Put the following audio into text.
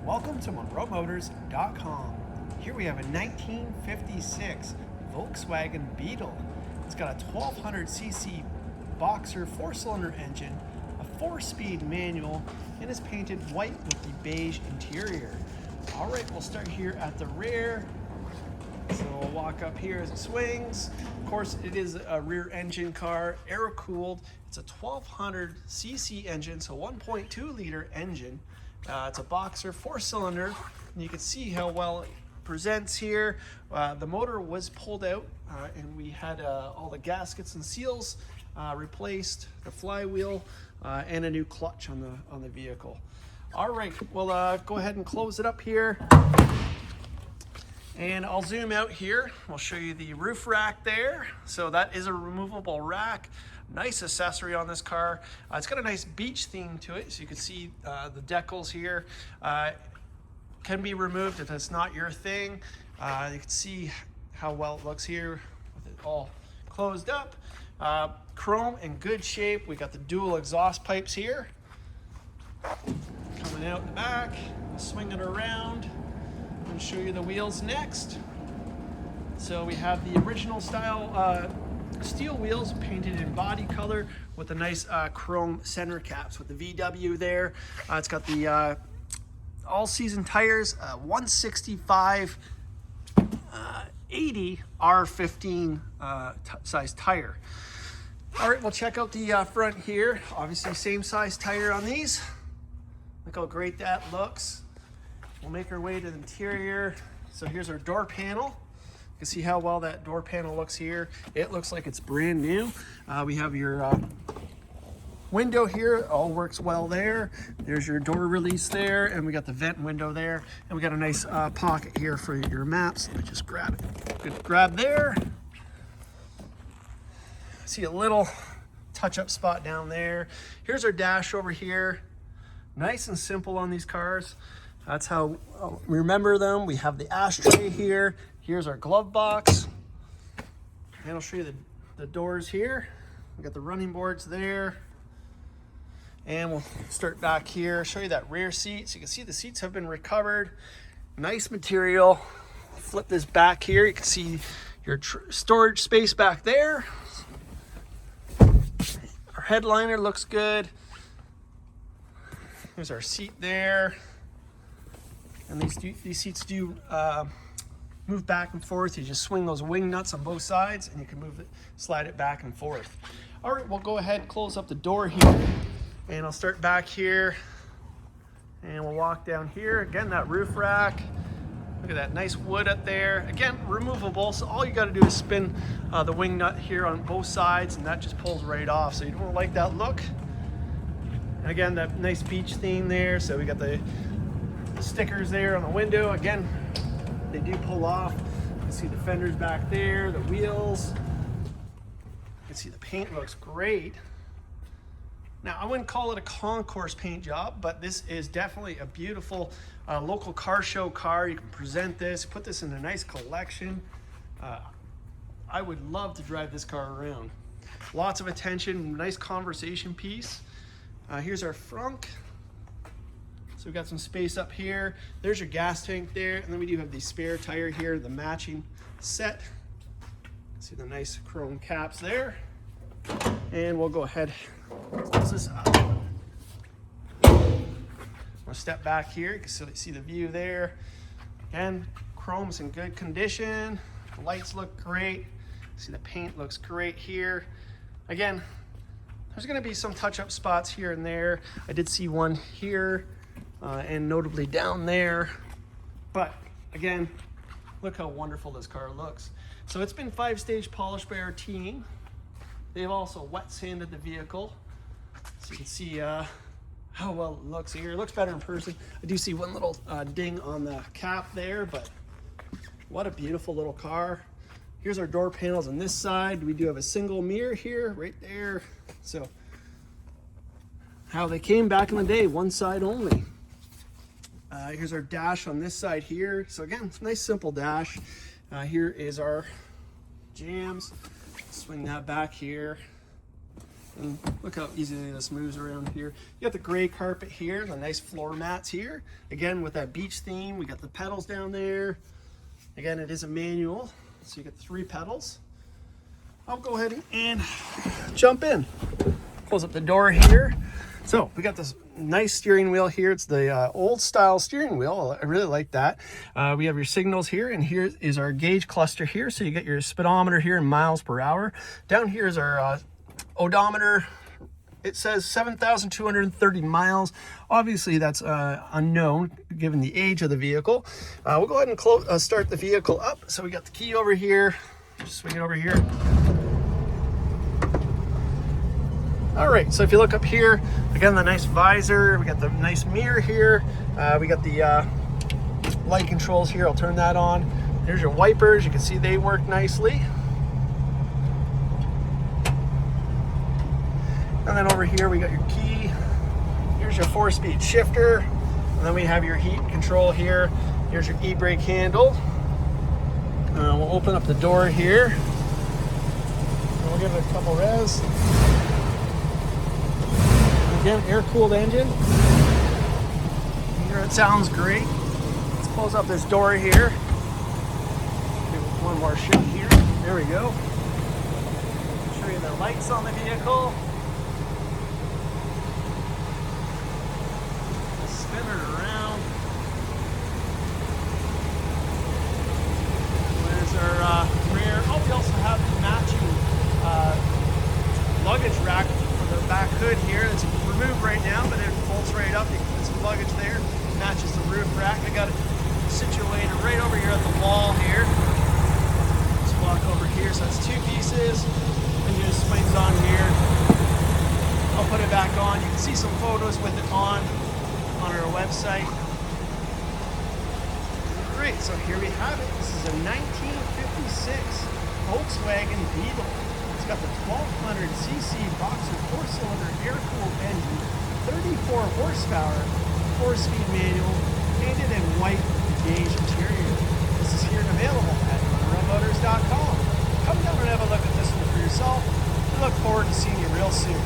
Welcome to MonroeMotors.com. Here we have a 1956 Volkswagen Beetle. It's got a 1200cc boxer 4-cylinder engine, a 4-speed manual, and is painted white with the beige interior. All right, we'll start here at the rear. So we'll walk up here as it swings. Of course, it is a rear engine car, air-cooled. It's a 1200cc engine, so 1.2 liter engine. It's a boxer 4-cylinder, and you can see how well it presents here. The motor was pulled out, and we had all the gaskets and seals replaced, the flywheel, and a new clutch on the vehicle. All right, we'll go ahead and close it up here. And I'll zoom out here. I'll show you the roof rack there. So that is a removable rack. Nice accessory on this car. It's got a nice beach theme to it. So you can see the decals here. Can be removed if it's not your thing. You can see how well it looks here with it all closed up. Chrome in good shape. We got the dual exhaust pipes here. Coming out the back, swing it around. I'm going to show you the wheels next. So we have the original style steel wheels painted in body color with a nice chrome center caps with the VW there. It's got the all-season tires, 165 80 R15 size tire. All right, we'll check out the front here. Obviously same size tire on these. Look how great that looks. We'll make our way to the interior. So here's our door panel. You can see how well that door panel looks here. It looks like it's brand new. We have your window here, all works well there. There's your door release there, and we got the vent window there. And we got a nice pocket here for your maps. Let me just grab it. Good grab there. See a little touch-up spot down there. Here's our dash over here. Nice and simple on these cars. That's how we remember them. We have the ashtray here. Here's our glove box. And I'll show you the doors here. We got the running boards there. And we'll start back here, show you that rear seat. So you can see the seats have been recovered. Nice material. Flip this back here. You can see your storage space back there. Our headliner looks good. Here's our seat there. And these seats do move back and forth. You just swing those wing nuts on both sides and you can move it, slide it back and forth. All right, we'll go ahead and close up the door here. And I'll start back here and we'll walk down here. Again, that roof rack. Look at that nice wood up there. Again, removable, so all you gotta do is spin the wing nut here on both sides and that just pulls right off. So you don't like that look. And again, that nice beach theme there. So we got the stickers there on the window. Again, they do pull off. You can see the fenders back there, the wheels. You can see the paint looks great. Now, I wouldn't call it a concourse paint job, but this is definitely a beautiful local car show car. You can present this, put this in a nice collection. I would love to drive this car around. Lots of attention, nice conversation piece. Here's our frunk. So we've got some space up here. There's your gas tank there. And then we do have the spare tire here, the matching set. See the nice chrome caps there. And we'll go ahead and close this up. We'll step back here. You can see the view there. Again, chrome's in good condition. The lights look great. See the paint looks great here. Again, there's gonna be some touch-up spots here and there. I did see one here. And notably down there. But again, look how wonderful this car looks. So it's been 5-stage polished by our team. They've also wet sanded the vehicle. So you can see how well it looks here. It looks better in person. I do see one little ding on the cap there, but what a beautiful little car. Here's our door panels on this side. We do have a single mirror here, right there. So how they came back in the day, one side only. Here's our dash on this side here. So again, it's a nice simple dash. Here is our jams. Swing that back here. And look how easily this moves around here. You got the gray carpet here, the nice floor mats here. Again, with that beach theme, we got the pedals down there. Again, it is a manual, so you get 3 pedals. I'll go ahead and jump in. Close up the door here. So we got this nice steering wheel here. It's the old style steering wheel. I really like that. We have your signals here, and here is our gauge cluster here. So you get your speedometer here in miles per hour. Down here is our odometer. It says 7,230 miles. Obviously that's unknown given the age of the vehicle. We'll go ahead and start the vehicle up. So we got the key over here. Just swing it over here. All right, so if you look up here, again, the nice visor, we got the nice mirror here. We got the light controls here. I'll turn that on. Here's your wipers. You can see they work nicely. And then over here, we got your key. Here's your 4-speed shifter. And then we have your heat control here. Here's your e-brake handle. We'll open up the door here. And we'll give it a couple revs. Again, air-cooled engine. Here it sounds great. Let's close up this door here. Give it one more shot here. There we go. Show you the lights on the vehicle. Spin it around. There's our rear. Oh, we also have the matching luggage rack for the back hood here. It's removed right now, but it folds right up. You can put some luggage there. Matches the roof rack. I got it situated right over here at the wall here. Just walk over here. So that's 2 pieces. And it just swings on here. I'll put it back on. You can see some photos with it on our website. Great, so here we have it. This is a 1956 Volkswagen Beetle. It's got the 1200cc boxer 4-cylinder air-cooled engine, 34 horsepower, 4-speed manual, painted in white beige interior. This is here and available at motors.com. Come down and have a look at this one for yourself. We look forward to seeing you real soon.